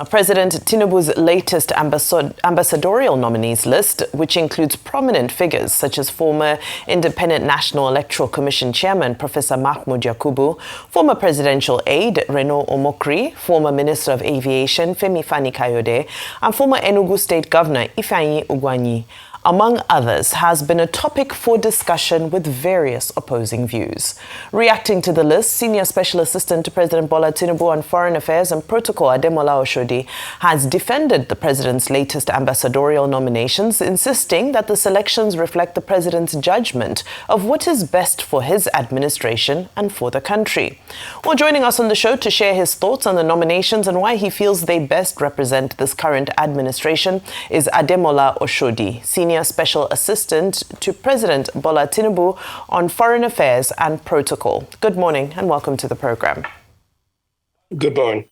President Tinubu's latest ambassadorial nominees list, which includes prominent figures such as former Independent National Electoral Commission Chairman Professor Mahmood Yakubu, former presidential aide Reno Omokri, former Minister of Aviation Femi Fani-Kayode, and former Enugu State Governor Ifeanyi Ugwanyi, among others, has been a topic for discussion with various opposing views. Reacting to the list, Senior Special Assistant to President Bola Tinubu on Foreign Affairs and Protocol Ademola Oshodi has defended the president's latest ambassadorial nominations, insisting that the selections reflect the president's judgment of what is best for his administration and for the country. Well, joining us on the show to share his thoughts on the nominations and why he feels they best represent this current administration is Ademola Oshodi, Senior Special Assistant to President Bola Tinubu on Foreign Affairs and Protocol. Good morning and welcome to the program. Good morning.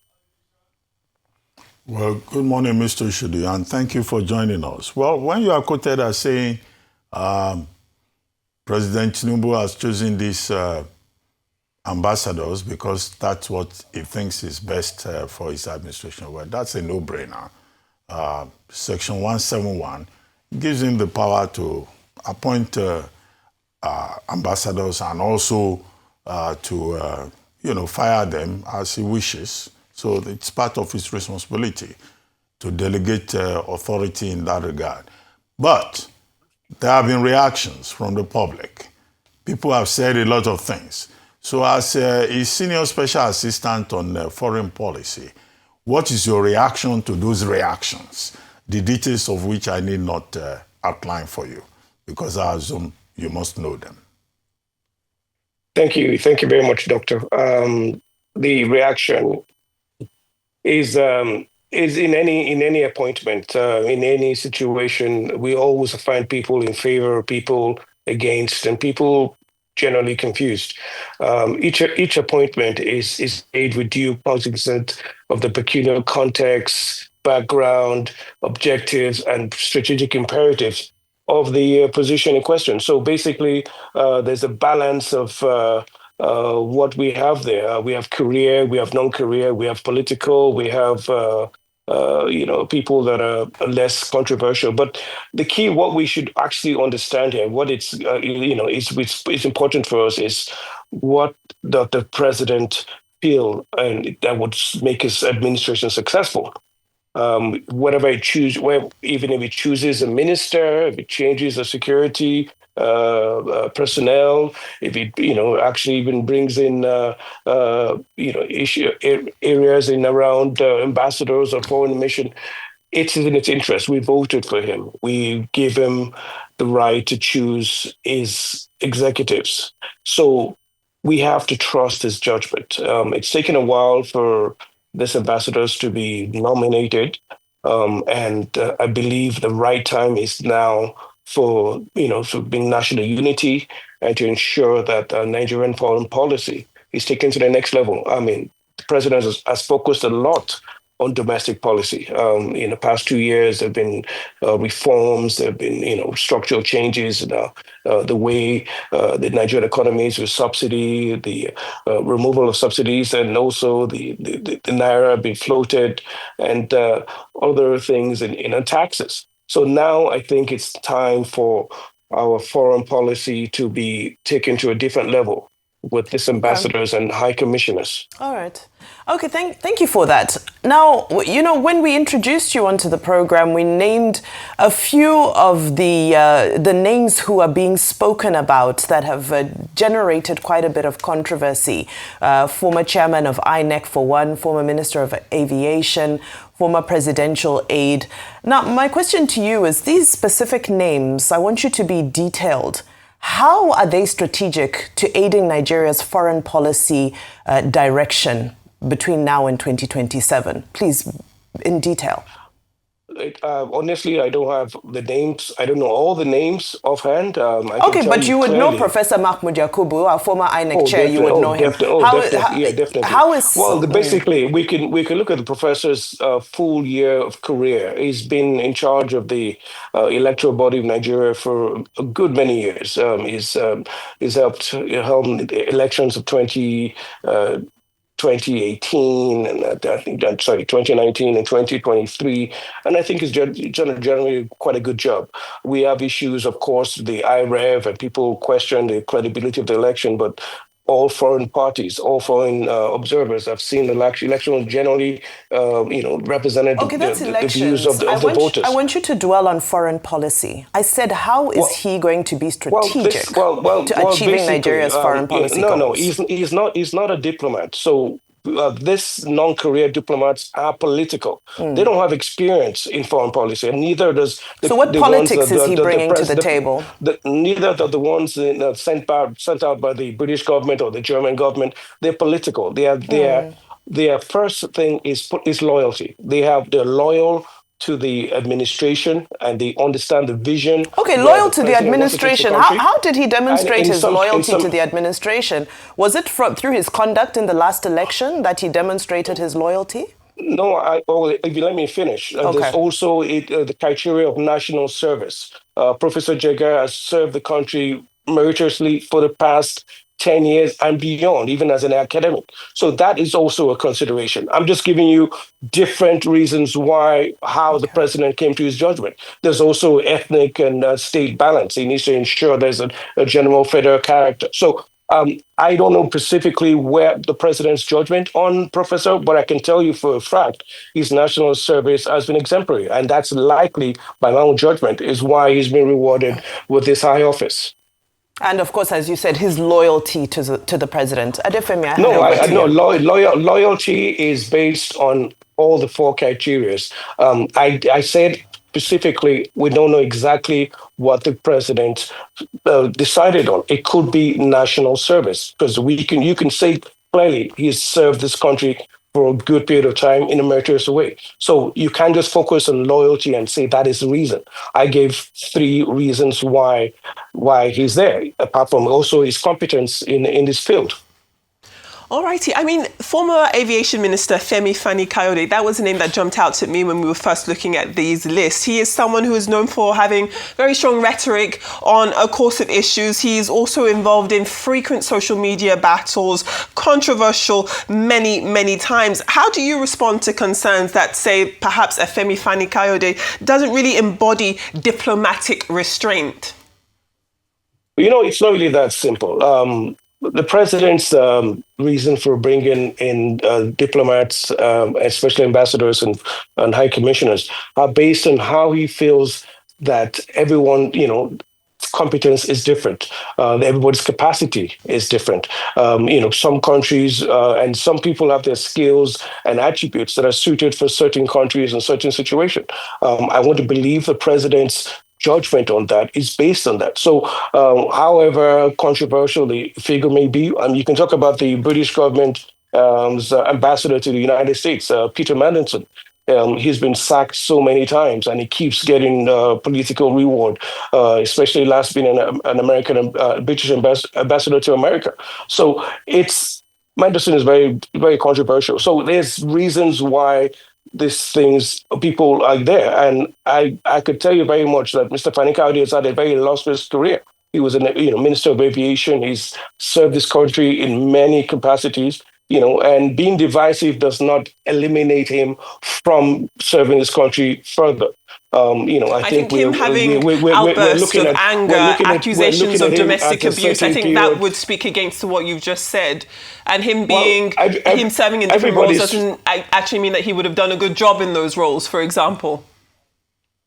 Well, good morning, Mr. Oshodi, and thank you for joining us. Well, when you are quoted as saying President Tinubu has chosen these ambassadors because that's what he thinks is best for his administration, well, that's a no-brainer. Section 171 gives him the power to appoint ambassadors and also to fire them as he wishes. So it's part of his responsibility to delegate authority in that regard. But there have been reactions from the public. People have said a lot of things. So as a senior special assistant on foreign policy, what is your reaction to those reactions? The details of which I need not outline for you, because I assume you must know them. Thank you. Thank you very much, Doctor. The reaction is in any appointment, in any situation, we always find people in favor, people against, and people generally confused. Each appointment is made with due cognizance of the peculiar context, background, objectives, and strategic imperatives of the position in question. So basically, there's a balance of what we have there. We have career, we have non-career, we have political, we have people that are less controversial. But the key, what we should actually understand here, what it's is important for us is what does the president feel and that would make his administration successful. Whatever he chooses, even if he chooses a minister, if he changes the security personnel, if he actually even brings in areas in around ambassadors or foreign mission, it's in its interest. We voted for him. We give him the right to choose his executives. So we have to trust his judgment. It's taken a while for these ambassadors to be nominated. And I believe the right time is now for bring national unity and to ensure that Nigerian foreign policy is taken to the next level. I mean, the president has focused a lot on domestic policy. In the past 2 years, there have been reforms, there have been structural changes in the way the Nigerian economy is with subsidy, the removal of subsidies, and also the naira being floated, and other things in taxes. So now I think it's time for our foreign policy to be taken to a different level with these ambassadors and high commissioners. All right. Okay, thank you for that. Now, when we introduced you onto the program, we named a few of the names who are being spoken about that have generated quite a bit of controversy. Former chairman of INEC for one, former minister of aviation, former presidential aide. Now, my question to you is, these specific names, I want you to be detailed. How are they strategic to aiding Nigeria's foreign policy direction between now and 2027? Please, in detail. Honestly, I don't have the names. I don't know all the names offhand. Okay, but you would know Professor Mahmood Yakubu, our former INEC chair. You would know him. Definitely. Basically, we can look at the professor's full year of career. He's been in charge of the electoral body of Nigeria for a good many years. He's helped the elections of 20 2018 and I think 2019 and 2023, and I think he's done generally quite a good job. We have issues, of course, the IREV, and people question the credibility of the election, but all foreign parties, all foreign observers have seen the election generally, represented Okay, that's the views of elections. the voters. I want you to dwell on foreign policy. I said, how is he going to be strategic to achieving Nigeria's foreign policy goals? No, he's not a diplomat. So these non-career diplomats are political. They don't have experience in foreign policy, and neither does so what politics is he bringing to the table? Neither are the ones sent out by the British government or the German government. They're political. Their first thing is loyalty. They're loyal to the administration, and they understand the vision. Okay, loyal to the administration. How did he demonstrate his loyalty to the administration? Was it through his conduct in the last election that he demonstrated his loyalty? No, if you let me finish. Okay. There's also the criteria of national service. Professor Jega has served the country meritoriously for the past 10 years and beyond, even as an academic. So that is also a consideration. I'm just giving you different reasons how the president came to his judgment. There's also ethnic and state balance. He needs to ensure there's a general federal character. So I don't know specifically where the president's judgment on Professor, but I can tell you for a fact his national service has been exemplary. And that's likely, by my own judgment, is why he's been rewarded with this high office. And of course, as you said, his loyalty to the president. Adefemi, loyalty is based on all the four criteria. I said specifically, we don't know exactly what the president decided on. It could be national service, because you can say clearly he's served this country for a good period of time in a meritorious way. So you can't just focus on loyalty and say that is the reason. I gave 3 reasons why he's there, apart from also his competence in this field. All righty. I mean, former Aviation Minister Femi Fani-Kayode, that was a name that jumped out at me when we were first looking at these lists. He is someone who is known for having very strong rhetoric on a course of issues. He is also involved in frequent social media battles, controversial many, many times. How do you respond to concerns that say perhaps a Femi Fani-Kayode doesn't really embody diplomatic restraint? It's not really that simple. The president's reason for bringing in diplomats, especially ambassadors and high commissioners, are based on how he feels that everyone, competence is different. Everybody's capacity is different. Some countries and some people have their skills and attributes that are suited for certain countries and certain situations. I want to believe the president's judgment on that is based on that. So, however controversial the figure may be, you can talk about the British government's ambassador to the United States, Peter Mandelson. He's been sacked so many times, and he keeps getting political reward, especially last being an American British ambassador to America. So Mandelson is very, very controversial. So there's reasons why these things, people are there. And I could tell you very much that Mr. Fani-Kayode has had a very illustrious career. He was a Minister of Aviation. He's served this country in many capacities, and being divisive does not eliminate him from serving this country further. I think him having outbursts of anger, accusations of domestic abuse, I think that would speak against what you've just said. And him him serving in different roles doesn't actually mean that he would have done a good job in those roles, for example.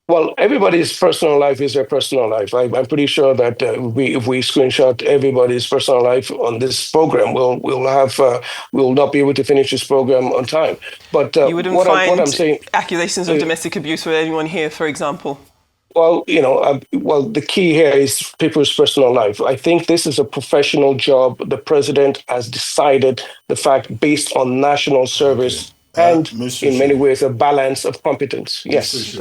Well, everybody's personal life is their personal life. I'm pretty sure that if we screenshot everybody's personal life on this program, we'll not be able to finish this program on time. But you wouldn't find accusations of domestic abuse with anyone here, for example. Well, the key here is people's personal life. I think this is a professional job. The president has decided the fact based on national service. Okay. And in many ways, a balance of competence. Yes.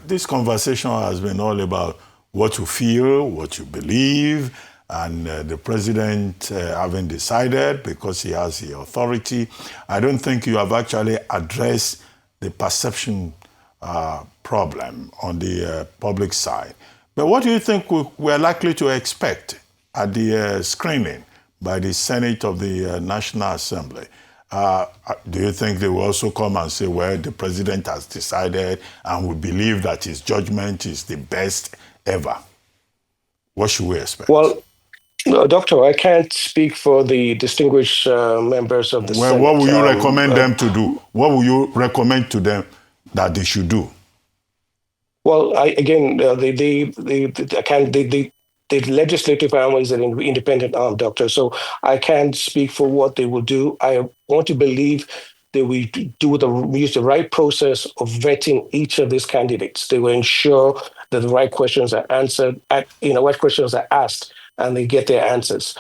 This conversation has been all about what you feel, what you believe, and the president having decided because he has the authority. I don't think you have actually addressed the perception problem on the public side. But what do you think we're likely to expect at the screening by the Senate of the National Assembly? do you think they will also come and say, well, the president has decided and we believe that his judgment is the best ever? What should we expect? Well, no, Doctor, I can't speak for the distinguished members of the Senate. What will you recommend them to do? What will you recommend to them that they should do? Well, the legislative arm is an independent arm, Doctor, so I can't speak for what they will do. I want to believe they will use the right process of vetting each of these candidates. They will ensure that the right questions are answered, right questions are asked, and they get their answers.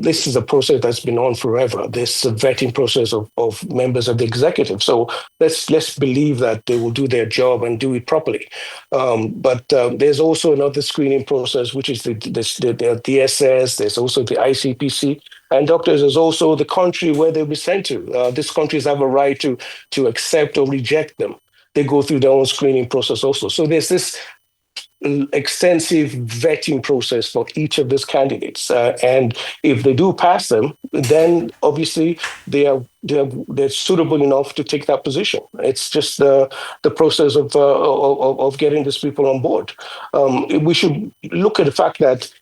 This is a process that's been on forever. This vetting process of members of the executive. So let's believe that they will do their job and do it properly. But there's also another screening process, which is the DSS. There's also the ICPC. And doctors, there's also the country where they'll be sent to. These countries have a right to accept or reject them. They go through their own screening process also. So there's this extensive vetting process for each of these candidates, and if they do pass them, then obviously they're suitable enough to take that position. It's just the process of getting these people on board. We should look at the fact that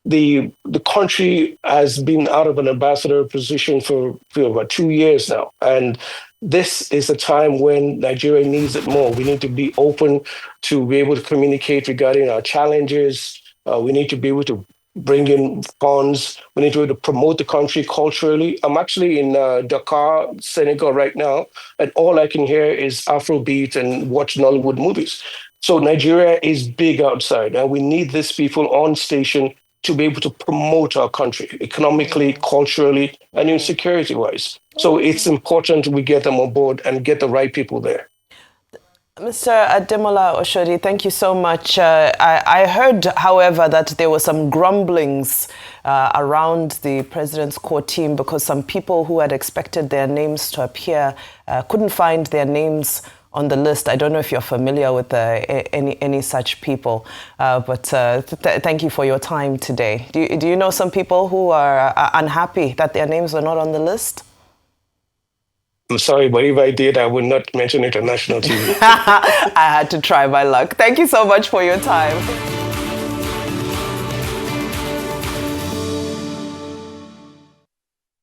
the country has been out of an ambassador position for about 2 years now, and this is a time when Nigeria needs it more. We need to be open to be able to communicate regarding our challenges. We need to be able to bring in funds. We need to be able to promote the country culturally. I'm actually in Dakar, Senegal right now, and all I can hear is Afrobeat and watch Nollywood movies. So Nigeria is big outside, and we need these people on station to be able to promote our country economically, culturally, and in security-wise. So it's important we get them on board and get the right people there. Mr. Ademola Oshodi, thank you so much. I heard, however, that there were some grumblings around the president's core team because some people who had expected their names to appear couldn't find their names on the list. I don't know if you're familiar with any such people, but thank you for your time today. Do you know some people who are unhappy that their names are not on the list? I'm sorry, but if I did, I would not mention it on national TV. I had to try my luck. Thank you so much for your time.